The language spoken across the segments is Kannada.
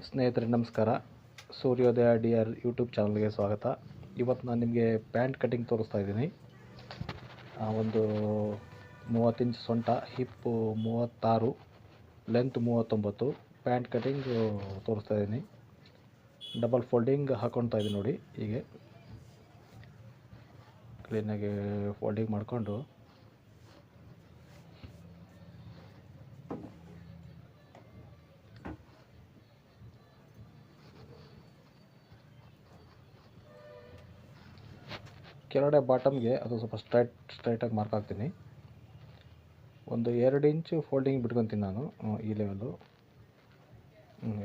ಸ್ನೇಹಿತರೆ ನಮಸ್ಕಾರ. ಸೂರ್ಯೋದಯ ಡಿ ಆರ್ ಯೂಟ್ಯೂಬ್ ಚಾನಲ್ಗೆ ಸ್ವಾಗತ. ಇವತ್ತು ನಾನು ನಿಮಗೆ ಪ್ಯಾಂಟ್ ಕಟಿಂಗ್ ತೋರಿಸ್ತಾ ಇದ್ದೀನಿ. ಒಂದು 30 ಇಂಚ್ ಸೊಂಟ, ಹಿಪ್ಪು 36, ಲೆಂತ್ 39, ಪ್ಯಾಂಟ್ ಕಟಿಂಗ್ ತೋರಿಸ್ತಾ ಇದ್ದೀನಿ. ಡಬಲ್ ಫೋಲ್ಡಿಂಗ್ ಹಾಕೊಳ್ತಾ ಇದ್ದೀನಿ ನೋಡಿ. ಹೀಗೆ ಕ್ಲೀನಾಗಿ ಫೋಲ್ಡಿಂಗ್ ಮಾಡಿಕೊಂಡು ಕೆಳಗಡೆ ಬಾಟಮ್ಗೆ ಅದು ಸ್ವಲ್ಪ ಸ್ಟ್ರೈಟಾಗಿ ಮಾರ್ಕ್ ಹಾಕ್ತೀನಿ. ಒಂದು 2 ಇಂಚು ಫೋಲ್ಡಿಂಗ್ ಬಿಟ್ಕೊತೀನಿ ನಾನು. ಈ ಲೆವೆಲ್ಲು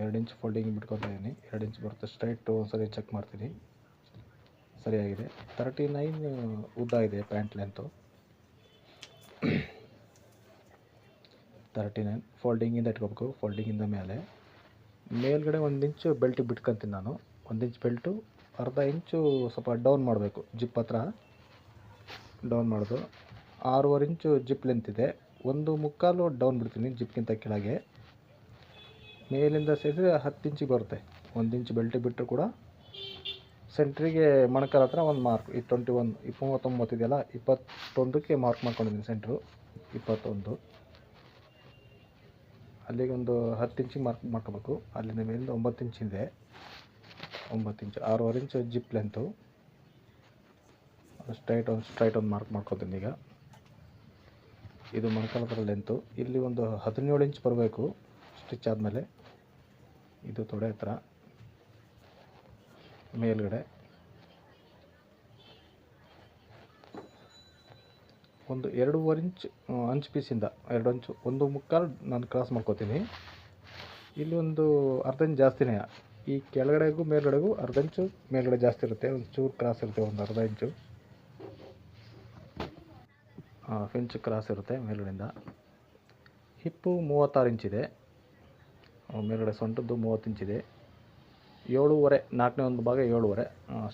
2 ಇಂಚ್ ಫೋಲ್ಡಿಂಗ್ ಬಿಟ್ಕೊತಾ ಇದ್ದೀನಿ. 2 ಇಂಚ್ ಬರುತ್ತೆ ಸ್ಟ್ರೈಟು. ಒಂದ್ಸರಿ ಚೆಕ್ ಮಾಡ್ತೀನಿ, ಸರಿಯಾಗಿದೆ. 39 ಉದ್ದ ಇದೆ ಪ್ಯಾಂಟ್ ಲೆಂತು. 39 ಫೋಲ್ಡಿಂಗಿಂದ ಇಟ್ಕೋಬೇಕು. ಫೋಲ್ಡಿಂಗಿಂದ ಮೇಲ್ಗಡೆ 1 ಇಂಚು ಬೆಲ್ಟಿಗೆ ಬಿಟ್ಕೊತೀನಿ ನಾನು. 1 ಇಂಚ್ ಬೆಲ್ಟು, ಅರ್ಧ ಇಂಚು ಸ್ವಲ್ಪ ಡೌನ್ ಮಾಡಬೇಕು, ಜಿಪ್ ಹತ್ರ ಡೌನ್ ಮಾಡೋದು. 6.5 ಇಂಚು ಜಿಪ್ ಲೆಂತ್ ಇದೆ. 1.25 ಡೌನ್ ಬಿಡ್ತೀನಿ ಜಿಪ್ಗಿಂತ ಕೆಳಗೆ. ಮೇಲಿಂದ ಸೇರಿದ್ರೆ 10 ಇಂಚಿಗೆ ಬರುತ್ತೆ. 1 ಇಂಚ್ ಬೆಲ್ಟಿಗೆ ಬಿಟ್ಟರು ಕೂಡ ಸೆಂಟ್ರಿಗೆ ಮೊಣಕಾಲ ಹತ್ರ ಒಂದು ಮಾರ್ಕ್. ಈ 39 ಇದೆಯಲ್ಲ, 21ಕ್ಕೆ ಮಾರ್ಕ್ ಮಾಡ್ಕೊಂಡಿದ್ದೀನಿ. ಸೆಂಟ್ರು 21, ಅಲ್ಲಿಗೆ ಒಂದು 10 ಇಂಚಿಗೆ ಮಾರ್ಕ್ ಮಾಡ್ಕೋಬೇಕು. ಅಲ್ಲಿಂದ ಮೇಲಿಂದ 9 ಇಂಚ್ ಇದೆ. 9 ಇಂಚು, 6.5 ಇಂಚು ಜಿಪ್ ಲೆಂತು. ಸ್ಟ್ರೈಟ್ ಒಂದು ಮಾರ್ಕ್ ಮಾಡ್ಕೊತೀನಿ. ಈಗ ಇದು ಮೊಣಕಾಲ ಹತ್ರ ಲೆಂತು. ಇಲ್ಲಿ ಒಂದು 17 ಇಂಚ್ ಬರಬೇಕು ಸ್ಟಿಚ್ ಆದಮೇಲೆ. ಇದು ತೊಡೆ ಹತ್ರ ಮೇಲ್ಗಡೆ ಒಂದು 2.5 ಇಂಚ್ ಅಂಚು ಪೀಸಿಂದ 2 ಇಂಚು 1.25 ನಾನು ಕ್ರಾಸ್ ಮಾಡ್ಕೋತೀನಿ. ಇಲ್ಲಿ ಒಂದು ಅರ್ಧ ಇಂಚ್ ಜಾಸ್ತಿನೇ. ಈ ಕೆಳಗಡೆಗೂ ಮೇಲ್ಗಡೆಗೂ ಅರ್ಧ ಇಂಚು ಮೇಲ್ಗಡೆ ಜಾಸ್ತಿ ಇರುತ್ತೆ. ಒಂದು ಚೂರು ಕ್ರಾಸ್ ಇರುತ್ತೆ, ಒಂದು ಅರ್ಧ ಇಂಚು ಇಂಚು ಕ್ರಾಸ್ ಇರುತ್ತೆ ಮೇಲ್ಗಡೆಯಿಂದ. ಹಿಪ್ಪು 36 ಇಂಚಿದೆ. ಮೇಲ್ಗಡೆ ಸೊಂಟದ್ದು 30 ಇಂಚಿದೆ. 7.5, 4ನೇ ಒಂದು ಭಾಗ 7.5.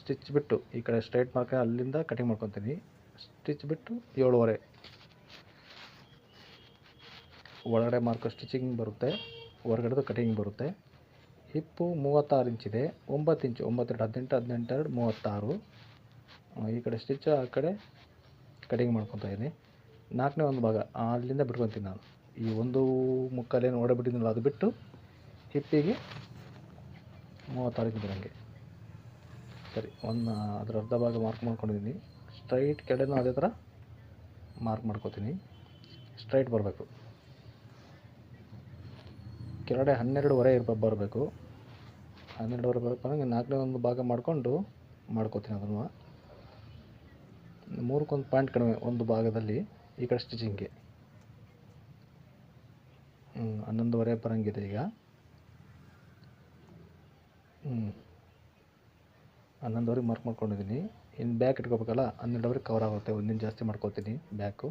ಸ್ಟಿಚ್ ಬಿಟ್ಟು ಈ ಕಡೆ ಸ್ಟ್ರೈಟ್ ಮಾರ್ಕ್ ಅಲ್ಲಿಂದ ಕಟಿಂಗ್ ಮಾಡ್ಕೊತೀನಿ. ಸ್ಟಿಚ್ ಬಿಟ್ಟು 7.5 ಒಳಗಡೆ ಮಾರ್ಕ್ ಸ್ಟಿಚಿಂಗ್ ಬರುತ್ತೆ, ಹೊರಗಡೆದು ಕಟಿಂಗ್ ಬರುತ್ತೆ. ಹಿಪ್ಪು 36 ಇಂಚಿದೆ. 9 ಇಂಚು, 9, 18, 18, 36. ಈ ಕಡೆ ಸ್ಟಿಚ್, ಆ ಕಡೆ ಕಟಿಂಗ್ ಮಾಡ್ಕೊತಾ ಇದ್ದೀನಿ. 4ನೇ ಒಂದು ಭಾಗ ಅಲ್ಲಿಂದ ಬಿಟ್ಕೊತೀನಿ ನಾನು. ಈ 1.25 ಏನು ಹೊಡೆಬಿಟ್ಟಿದ್ದೀನಲ್ಲ ಅದು ಬಿಟ್ಟು ಹಿಪ್ಪಿಗೆ 36 ಇಂಚ್ ಬರೋಂಗೆ. ಸರಿ, ಅದರ ಅರ್ಧ ಭಾಗ ಮಾರ್ಕ್ ಮಾಡ್ಕೊಂಡಿದ್ದೀನಿ. ಸ್ಟ್ರೈಟ್ ಕೆಳನೂ ಅದೇ ಥರ ಮಾರ್ಕ್ ಮಾಡ್ಕೋತೀನಿ. ಸ್ಟ್ರೈಟ್ ಬರಬೇಕು. ಕೆಳಗಡೆ 12.5 ಬರಬೇಕು. 12.5 ಬರಬೇಕು. 4ನೇ ಒಂದು ಭಾಗ ಮಾಡ್ಕೋತೀನಿ. ಅದನ್ನು 3ಕ್ಕೆ ಪಾಯಿಂಟ್ ಕಡಿಮೆ ಒಂದು ಭಾಗದಲ್ಲಿ ಈ ಕಡೆ ಸ್ಟಿಚಿಂಗ್ಗೆ 11.5 ಬರೋಂಗಿದೆ. ಈಗ 11.5 ಮಾರ್ಕ್ ಮಾಡ್ಕೊಂಡಿದ್ದೀನಿ. ಇನ್ನು ಬ್ಯಾಕ್ ಇಟ್ಕೋಬೇಕಲ್ಲ, 12.5 ಕವರ್ ಆಗುತ್ತೆ. 1 ಇಂಚ್ ಜಾಸ್ತಿ ಮಾಡ್ಕೋತೀನಿ ಬ್ಯಾಕು.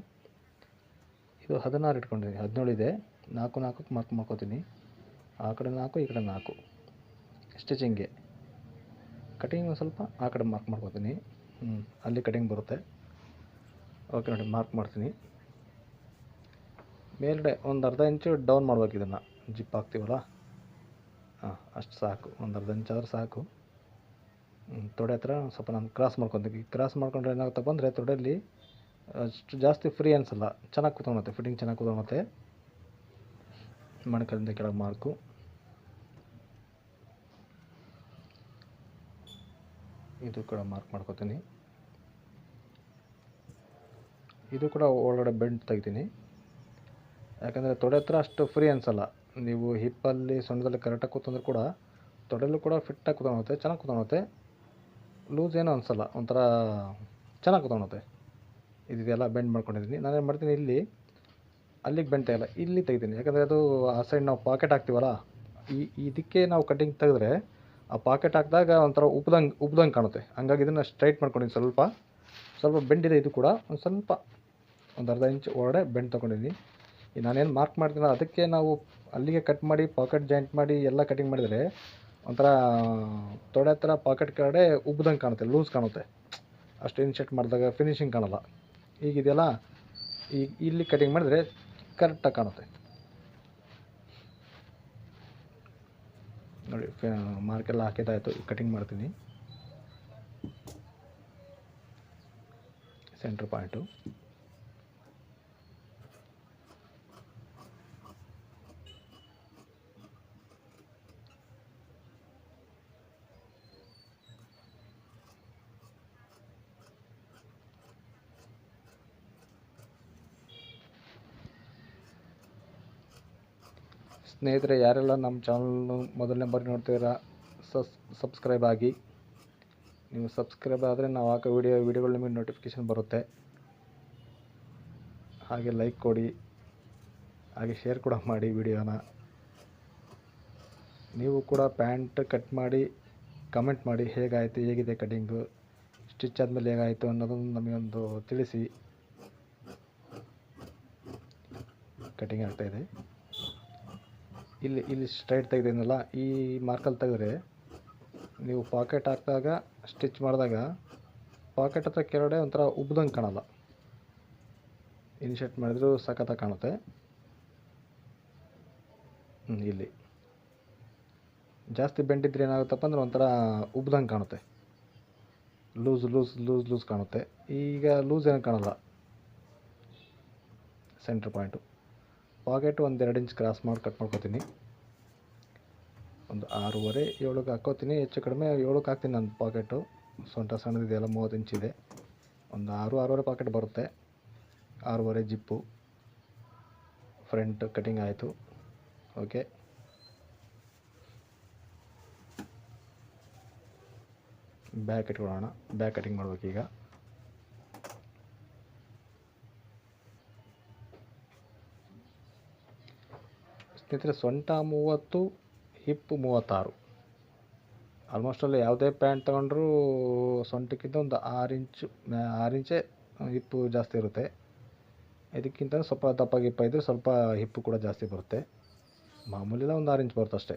ಇದು 16 ಇಟ್ಕೊಂಡಿದ್ದೀನಿ. 17 ಇದೆ. 4ಕ್ಕೆ ಮಾರ್ಕ್ ಮಾಡ್ಕೋತೀನಿ. ಆ ಕಡೆ 4, ಈ ಕಡೆ 4 ಸ್ಟಿಚಿಂಗ್ಗೆ. ಕಟಿಂಗ್ ಸ್ವಲ್ಪ ಆ ಕಡೆ ಮಾರ್ಕ್ ಮಾಡ್ಕೋತೀನಿ. ಅಲ್ಲಿ ಕಟಿಂಗ್ ಬರುತ್ತೆ. ಓಕೆ ನೋಡಿ, ಮಾರ್ಕ್ ಮಾಡ್ತೀನಿ. ಮೇಲ್ಗಡೆ ಒಂದು ಅರ್ಧ ಇಂಚು ಡೌನ್ ಮಾಡ್ಬೇಕು. ಇದನ್ನು ಜಿಪ್ ಹಾಕ್ತೀವಲ್ಲ, ಅಷ್ಟು ಸಾಕು. ಒಂದು ಅರ್ಧ ಇಂಚ್ ಆದ್ರೆ ಸಾಕು. ತೊಡೆ ಹತ್ರ ಸ್ವಲ್ಪ ನಾನು ಕ್ರಾಸ್ ಮಾಡ್ಕೊತೀನಿ. ಕ್ರಾಸ್ ಮಾಡ್ಕೊಂಡ್ರೆ ಏನಾಗುತ್ತಪ್ಪ ಅಂದರೆ ತೊಡೆಯಲ್ಲಿ ಅಷ್ಟು ಜಾಸ್ತಿ ಫ್ರೀ ಅನಿಸಲ್ಲ, ಚೆನ್ನಾಗಿ ಕೂತ್ಕೊಳುತ್ತೆ. ಫಿಟ್ಟಿಂಗ್ ಚೆನ್ನಾಗಿ ಕೂತ್ಕೊಳುತ್ತೆ. ಮೊಣಕಾಲಿಂದ ಕೆಳಗೆ ಮಾರ್ಕು. ಇದು ಕೂಡ ಮಾರ್ಕ್ ಮಾಡ್ಕೋತೀನಿ. ಇದು ಕೂಡ ಒಳಗಡೆ ಬೆಂಡ್ ತೆಗಿತೀನಿ. ಯಾಕಂದರೆ ತೊಡೆ ಹತ್ರ ಅಷ್ಟು ಫ್ರೀ ಅನಿಸಲ್ಲ. ನೀವು ಹಿಪ್ಪಲ್ಲಿ ಸೊಂಟದಲ್ಲಿ ಕರೆಕ್ಟಾಗಿ ಕೂತಂದ್ರೆ ಕೂಡ ತೊಡೆಯಲ್ಲೂ ಕೂಡ ಫಿಟ್ಟಾಗಿ ಕೂತ್ಕೊಳುತ್ತೆ, ಚೆನ್ನಾಗಿ ಕೂತ್ಕೊಳುತ್ತೆ. ಲೂಸ್ ಏನೂ ಅನಿಸಲ್ಲ, ಒಂಥರ ಚೆನ್ನಾಗಿ ಕೂತ್ಕೊಳುತ್ತೆ. ಇದೆಲ್ಲ ಬೆಂಡ್ ಮಾಡ್ಕೊಂಡಿದ್ದೀನಿ. ನಾನೇನು ಮಾಡ್ತೀನಿ, ಅಲ್ಲಿಗೆ ಬೆಂಡ್ ತೆಗೆಯಲ್ಲ, ಇಲ್ಲಿ ತೆಗಿತೀನಿ. ಯಾಕಂದರೆ ಅದು ಆ ಸೈಡ್ ನಾವು ಪಾಕೆಟ್ ಹಾಕ್ತೀವಲ್ಲ, ಇದಕ್ಕೆ ನಾವು ಕಟಿಂಗ್ ತೆಗೆದ್ರೆ ಆ ಪಾಕೆಟ್ ಹಾಕಿದಾಗ ಒಂಥರ ಉಬ್ದಂಗೆ ಕಾಣುತ್ತೆ. ಹಂಗಾಗಿ ಇದನ್ನು ಸ್ಟ್ರೈಟ್ ಮಾಡ್ಕೊಂಡಿದ್ದೀನಿ. ಸ್ವಲ್ಪ ಬೆಂಡಿದೆ. ಇದು ಕೂಡ ಒಂದು ಅರ್ಧ ಇಂಚ್ ಒಳಗಡೆ ಬೆಂಡ್ ತೊಗೊಂಡಿದ್ದೀನಿ. ನಾನೇನು ಮಾರ್ಕ್ ಮಾಡ್ತೀನೋ ಅದಕ್ಕೆ ನಾವು ಅಲ್ಲಿಗೆ ಕಟ್ ಮಾಡಿ ಪಾಕೆಟ್ ಜಾಯಿಂಟ್ ಮಾಡಿ ಎಲ್ಲ ಕಟಿಂಗ್ ಮಾಡಿದರೆ ಒಂಥರ ತೊಡೆ ಹತ್ರ ಪಾಕೆಟ್ ಕೆಳಗಡೆ ಉಬ್ದಂಗೆ ಕಾಣುತ್ತೆ, ಲೂಸ್ ಕಾಣುತ್ತೆ. ಅಷ್ಟು ಇನ್ಸೆಟ್ ಮಾಡಿದಾಗ ಫಿನಿಶಿಂಗ್ ಕಾಣಲ್ಲ. ಈಗಿದೆಯಲ್ಲ, ಇಲ್ಲಿ ಕಟಿಂಗ್ ಮಾಡಿದರೆ ಕರೆಕ್ಟಾಗಿ ಕಾಣುತ್ತೆ. ನೋಡಿ ಮಾರ್ಕೆಲ್ಲ ಹಾಕಿದ್ದಾಯಿತು. ಕಟಿಂಗ್ ಮಾಡ್ತೀನಿ. ಸೆಂಟ್ರ್ ಪಾಯಿಂಟು ಸ್ನೇಹಿತರೆ, ಯಾರೆಲ್ಲ ನಮ್ಮ ಚಾನಲ್ನು ಮೊದಲನೇ ಬಾರಿ ನೋಡ್ತೀರಾ ಸಬ್ಸ್ಕ್ರೈಬ್ ಆಗಿ. ನೀವು ಸಬ್ಸ್ಕ್ರೈಬ್ ಆದರೆ ನಾವು ಹಾಕೋ ವಿಡಿಯೋಗಳು ನಿಮಗೆ ನೋಟಿಫಿಕೇಷನ್ ಬರುತ್ತೆ. ಹಾಗೆ ಲೈಕ್ ಕೊಡಿ, ಹಾಗೆ ಶೇರ್ ಕೂಡ ಮಾಡಿ ವಿಡಿಯೋನ. ನೀವು ಕೂಡ ಪ್ಯಾಂಟ್ ಕಟ್ ಮಾಡಿ ಕಮೆಂಟ್ ಮಾಡಿ ಹೇಗಿದೆ ಕಟಿಂಗು, ಸ್ಟಿಚ್ ಆದಮೇಲೆ ಹೇಗಾಯಿತು ಅನ್ನೋದನ್ನು ನಮಗೊಂದು ತಿಳಿಸಿ. ಕಟಿಂಗ್ ಆಗ್ತಾಯಿದೆ. ಇಲ್ಲಿ ಸ್ಟ್ರೈಟ್ ತೆಗೆದಿನಲ್ಲ, ಈ ಮಾರ್ಕಲ್ಲಿ ತೆಗೆದ್ರೆ ನೀವು ಪಾಕೆಟ್ ಹಾಕಿದಾಗ ಸ್ಟಿಚ್ ಮಾಡಿದಾಗ ಪಾಕೆಟ್ ಹತ್ರ ಕೆಳಗಡೆ ಒಂಥರ ಉಬ್ದಂಗೆ ಕಾಣಲ್ಲ. ಇನ್ಶರ್ಟ್ ಮಾಡಿದ್ರು ಸಖತ್ತಾಗಿ ಕಾಣುತ್ತೆ. ಇಲ್ಲಿ ಜಾಸ್ತಿ ಬೆಂಡಿದ್ರೆ ಏನಾಗುತ್ತಪ್ಪ ಅಂದ್ರೆ ಒಂಥರ ಉಬ್ದಂಗೆ ಕಾಣುತ್ತೆ, ಲೂಸ್ ಕಾಣುತ್ತೆ. ಈಗ ಲೂಸ್ ಏನು ಕಾಣಲ್ಲ. ಸೆಂಟ್ರ್ ಪಾಯಿಂಟು ಪಾಕೆಟು ಒಂದು 2 ಇಂಚ್ ಕ್ರಾಸ್ ಮಾಡಿ ಕಟ್ ಮಾಡ್ಕೊತೀನಿ. ಒಂದು 6.5 7ಕ್ಕೆ ಹಾಕ್ಕೋತೀನಿ. ಹೆಚ್ಚು ಕಡಿಮೆ 7ಕ್ಕೆ ಹಾಕ್ತೀನಿ. ನನ್ನ ಪಾಕೆಟು ಸೊಂಟ ಸಣ್ಣದಿದೆಯಲ್ಲ, 30 ಇಂಚಿದೆ. ಒಂದು 6.5 ಪಾಕೆಟ್ ಬರುತ್ತೆ. 6.5 ಜಿಪ್ಪು. ಫ್ರಂಟ್ ಕಟಿಂಗ್ ಆಯಿತು. ಓಕೆ, ಬ್ಯಾಕ್ ಇಟ್ಕೊಳ್ಳೋಣ. ಬ್ಯಾಕ್ ಕಟಿಂಗ್ ಮಾಡ್ಬೇಕೀಗ. ಸ್ನೇಹಿತರೆ, ಸೊಂಟ 30, ಹಿಪ್ಪು 36. ಆಲ್ಮೋಸ್ಟ್ ಅಲ್ಲಿ ಯಾವುದೇ ಪ್ಯಾಂಟ್ ತೊಗೊಂಡ್ರೂ ಸೊಂಟಕ್ಕಿಂತ ಒಂದು 6 ಇಂಚೇ ಹಿಪ್ಪು ಜಾಸ್ತಿ ಇರುತ್ತೆ. ಇದಕ್ಕಿಂತ ಸ್ವಲ್ಪ ದಪ್ಪ ಗಿಪ್ಪ ಇದ್ದರೆ ಸ್ವಲ್ಪ ಹಿಪ್ಪು ಕೂಡ ಜಾಸ್ತಿ ಬರುತ್ತೆ. ಮಾಮೂಲಿಲ್ಲ ಒಂದು 6 ಇಂಚ್ ಬರುತ್ತೆ ಅಷ್ಟೇ.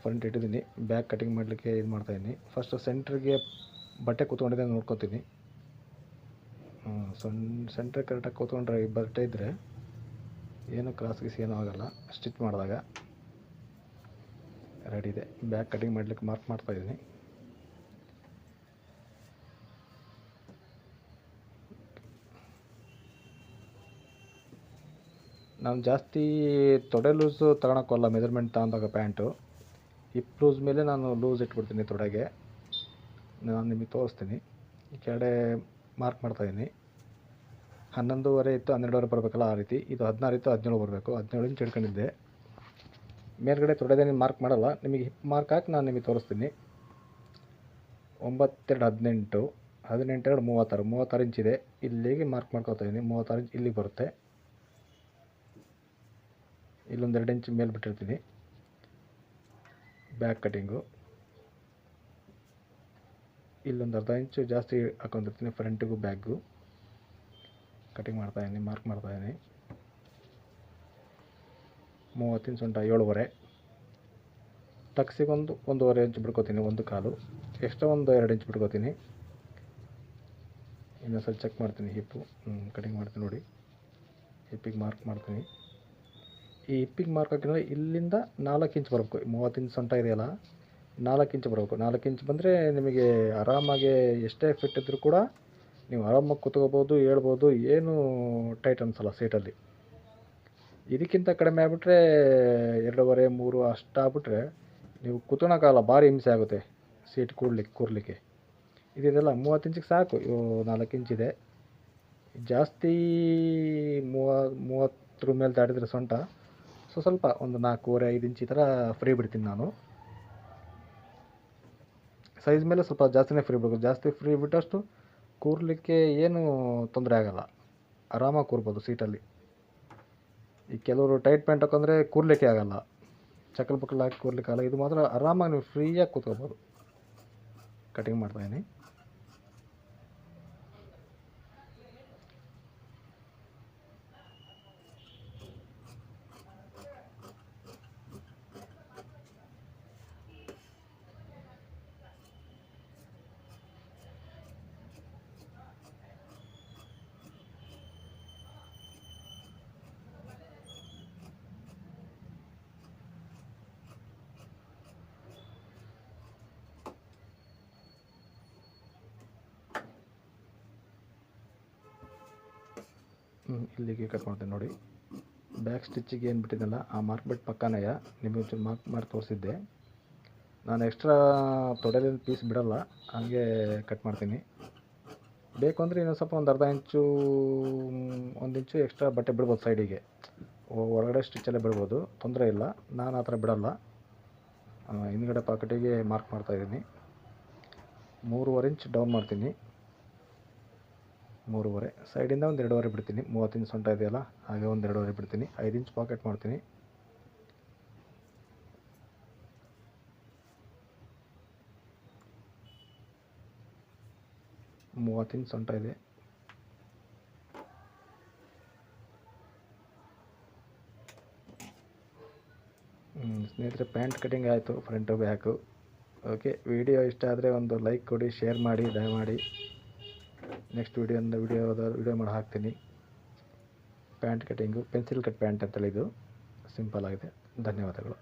ಫ್ರಂಟ್ ಇಟ್ಟಿದ್ದೀನಿ. ಬ್ಯಾಕ್ ಕಟಿಂಗ್ ಮಾಡಲಿಕ್ಕೆ ಇದು ಮಾಡ್ತಾಯಿದ್ದೀನಿ. ಫಸ್ಟ್ ಸೆಂಟ್ರಿಗೆ ಬಟ್ಟೆ ಕೂತ್ಕೊಂಡಿದ್ದೆ ನೋಡ್ಕೊತೀನಿ. ಸೆಂಟ್ರಿಗೆ ಕರೆಕ್ಟಾಗಿ ಕೂತ್ಕೊಂಡ್ರೆ ಬಟ್ಟೆ ಇದ್ದರೆ ಏನು ಕ್ರಾಸ್ ಗೀಸ್ ಏನೂ ಆಗೋಲ್ಲ. ಸ್ಟಿಚ್ ಮಾಡಿದಾಗ ರೆಡಿ ಇದೆ. ಬ್ಯಾಕ್ ಕಟಿಂಗ್ ಮಾಡಲಿಕ್ಕೆ ಮಾರ್ಕ್ ಮಾಡ್ತಾಯಿದ್ದೀನಿ. ನಾನು ಜಾಸ್ತಿ ತೊಡೆ ಲೂಸು ತಗೊಳಕ್ಕೋಲ್ಲ. ಮೆಜರ್ಮೆಂಟ್ ತಗೊಂಡಾಗ ಪ್ಯಾಂಟು ಹಿಪ್ ಲೂಸ್ ಮೇಲೆ ನಾನು ಲೂಸ್ ಇಟ್ಬಿಡ್ತೀನಿ ತೊಡೆಗೆ. ನಾನು ನಿಮಗೆ ತೋರಿಸ್ತೀನಿ. ಈ ಕೆಳಗಡೆ ಮಾರ್ಕ್ ಮಾಡ್ತಾಯಿದ್ದೀನಿ. 11.5 ಇತ್ತು, 12.5 ಬರಬೇಕಲ್ಲ, ಆ ರೀತಿ. ಇದು 16 ಇತ್ತು, 17 ಬರಬೇಕು. 17 ಇಂಚ್ ಹಿಡ್ಕೊಂಡಿದ್ದೆ. ಮೇಲ್ಗಡೆ ತೊಡೆದೇನು ಮಾರ್ಕ್ ಮಾಡಲ್ಲ. ನಿಮಗೆ ಹಿಪ್ ಮಾರ್ಕ್ ಹಾಕಿ ನಾನು ನಿಮಗೆ ತೋರಿಸ್ತೀನಿ. 9 2 18 18 2 36 ಇಂಚಿದೆ. ಇಲ್ಲಿಗೆ ಮಾರ್ಕ್ ಮಾಡ್ಕೊತಾಯಿದ್ದೀನಿ. 36 ಇಂಚ್ ಇಲ್ಲಿಗೆ ಬರುತ್ತೆ. ಇಲ್ಲೊಂದು 2 ಇಂಚ್ ಮೇಲೆ ಬಿಟ್ಟಿರ್ತೀನಿ. ಬ್ಯಾಕ್ ಕಟಿಂಗು ಇಲ್ಲೊಂದು ಅರ್ಧ ಇಂಚು ಜಾಸ್ತಿ ಹಾಕೊಂಡಿರ್ತೀನಿ. ಫ್ರಂಟಿಗೂ ಬ್ಯಾಕ್ಗೂ ಕಟಿಂಗ್ ಮಾಡ್ತಾಯಿದ್ದೀನಿ. ಮಾರ್ಕ್ ಮಾಡ್ತಾಯಿದ್ದೀನಿ. 30 ಇಂಚ್ ಸೊಂಟ 7.5. ಟಕ್ಸಿಗೊಂದು 1.5 ಇಂಚ್ ಬಿಡ್ಕೋತೀನಿ. ಒಂದು ಕಾಲು ಎಕ್ಸ್ಟ್ರಾ ಒಂದು 2 ಇಂಚ್ ಬಿಡ್ಕೋತೀನಿ. ಇನ್ನೊಂದ್ಸಲ ಚೆಕ್ ಮಾಡ್ತೀನಿ. ಹಿಪ್ಪು ಕಟಿಂಗ್ ಮಾಡ್ತೀನಿ ನೋಡಿ. ಹಿಪ್ಪಿಗೆ ಮಾರ್ಕ್ ಮಾಡ್ತೀನಿ. ಈ ಹಿಪ್ಪಿಗೆ ಮಾರ್ಕ್ ಹಾಕಿದ್ರೆ ಇಲ್ಲಿಂದ 4 ಇಂಚ್ ಬರಬೇಕು. 30 ಇಂಚ್ ಸೊಂಟ ಇದೆಯಲ್ಲ, 4 ಇಂಚ್ ಬರಬೇಕು. 4 ಇಂಚ್ ಬಂದರೆ ನಿಮಗೆ ಆರಾಮಾಗಿ ಎಷ್ಟೇ ಫಿಟ್ ಇದ್ದರೂ ಕೂಡ ನೀವು ಆರಾಮಾಗಿ ಕೂತ್ಕೋಬೋದು, ಹೇಳ್ಬೋದು. ಏನು ಟೈಟ್ ಅನಿಸಲ್ಲ ಸೀಟಲ್ಲಿ. ಇದಕ್ಕಿಂತ ಕಡಿಮೆ ಆಗಿಬಿಟ್ರೆ 2.5 3 ಅಷ್ಟಾಗ್ಬಿಟ್ರೆ ನೀವು ಕೂತ್ಕೊಳಕ್ಕಾಗಲ್ಲ. ಭಾರಿ ಹಿಂಸೆ ಆಗುತ್ತೆ ಸೀಟ್ ಕೂರ್ಲಿಕ್ಕೆ. ಇದೆಲ್ಲ 30 ಇಂಚಿಗೆ ಸಾಕು. 4 ಇಂಚಿದೆ. ಜಾಸ್ತಿ 30 ಮೇಲೆ ದಾಟಿದ್ರೆ ಸೊಂಟ ಸ್ವಲ್ಪ ಒಂದು 4.5 5 ಇಂಚ್ ಈ ಥರ ಫ್ರೀ ಬಿಡ್ತೀನಿ ನಾನು. ಸೈಜ್ ಮೇಲೆ ಸ್ವಲ್ಪ ಜಾಸ್ತಿನೇ ಫ್ರೀ ಬಿಡಬೇಕು. ಜಾಸ್ತಿ ಫ್ರೀ ಬಿಟ್ಟಷ್ಟು ಕೂರ್ಲಿಕ್ಕೆ ಏನು ತೊಂದರೆ ಆಗೋಲ್ಲ. ಆರಾಮಾಗಿ ಕೂರ್ಬೋದು ಸೀಟಲ್ಲಿ. ಈ ಕೆಲವರು ಟೈಟ್ ಪ್ಯಾಂಟ್ ಹಾಕೊಂಡ್ರೆ ಕೂರ್ಲಿಕ್ಕೆ ಆಗೋಲ್ಲ, ಚಕ್ಕಲ್ ಪಕ್ಕಲ್ ಹಾಕಿ ಕೂರ್ಲಿಕ್ಕೆ ಆಗಲ್ಲ. ಇದು ಮಾತ್ರ ಆರಾಮಾಗಿ ನೀವು ಫ್ರೀಯಾಗಿ ಕೂತ್ಕೋಬೋದು. ಕಟಿಂಗ್ ಮಾಡ್ತಾಯಿದ್ದೀನಿ. ಇಲ್ಲಿಗೆ ಕಟ್ ಮಾಡ್ತೀನಿ ನೋಡಿ. ಬ್ಯಾಕ್ ಸ್ಟಿಚ್ಚಿಗೆ ಏನು ಬಿಟ್ಟಿದ್ದಲ್ಲ ಆ ಮಾರ್ಕ್ ಬಿಟ್ಟು ಪಕ್ಕನೇ ನಿಮಗೆ ಒಂಚೂರು ಮಾರ್ಕ್ ಮಾಡಿ ತೋರಿಸಿದ್ದೆ. ನಾನು ಎಕ್ಸ್ಟ್ರಾ ತೊಡೆಲಿನ ಪೀಸ್ ಬಿಡೋಲ್ಲ, ಹಾಗೆ ಕಟ್ ಮಾಡ್ತೀನಿ. ಬೇಕು ಅಂದರೆ ಇನ್ನೊಂದು ಸ್ವಲ್ಪ ಒಂದು ಅರ್ಧ ಇಂಚು 1 ಇಂಚು ಎಕ್ಸ್ಟ್ರಾ ಬಟ್ಟೆ ಬಿಡ್ಬೋದು ಸೈಡಿಗೆ, ಹೊರಗಡೆ ಸ್ಟಿಚ್ಚಲ್ಲೇ ಬಿಡ್ಬೋದು, ತೊಂದರೆ ಇಲ್ಲ. ನಾನು ಆ ಥರ ಬಿಡೋಲ್ಲ. ಹಿಂದ್ಗಡೆ ಪಾಕೆಟಿಗೆ ಮಾರ್ಕ್ ಮಾಡ್ತಾಯಿದ್ದೀನಿ. 3.5 ಇಂಚ್ ಡೌನ್ ಮಾಡ್ತೀನಿ. 3.5 ಸೈಡಿಂದ ಒಂದು 2.5 ಬಿಡ್ತೀನಿ. 30 ಇಂಚ್ ಸೊಂಟ ಇದೆಯಲ್ಲ, ಹಾಗೆ ಒಂದು 2.5 ಬಿಡ್ತೀನಿ. 5 ಇಂಚ್ ಪಾಕೆಟ್ ಮಾಡ್ತೀನಿ. ಮೂವತ್ತು ಇಂಚ್ ಸೊಂಟ ಇದೆ. ಸ್ನೇಹಿತರೆ, ಪ್ಯಾಂಟ್ ಕಟಿಂಗ್ ಆಯಿತು, ಫ್ರಂಟು ಬ್ಯಾಕು. ಓಕೆ, ವಿಡಿಯೋ ಇಷ್ಟ ಆದರೆ ಒಂದು ಲೈಕ್ ಕೊಡಿ, ಶೇರ್ ಮಾಡಿ ದಯಮಾಡಿ. ನೆಕ್ಸ್ಟ್ ವಿಡಿಯೋ ಮಾಡಿ ಹಾಕ್ತೀನಿ. Pant cutting pencil cut pant ಅಂತೇಳಿ ಇದು ಸಿಂಪಲ್ ಆಗಿದೆ. ಧನ್ಯವಾದಗಳು.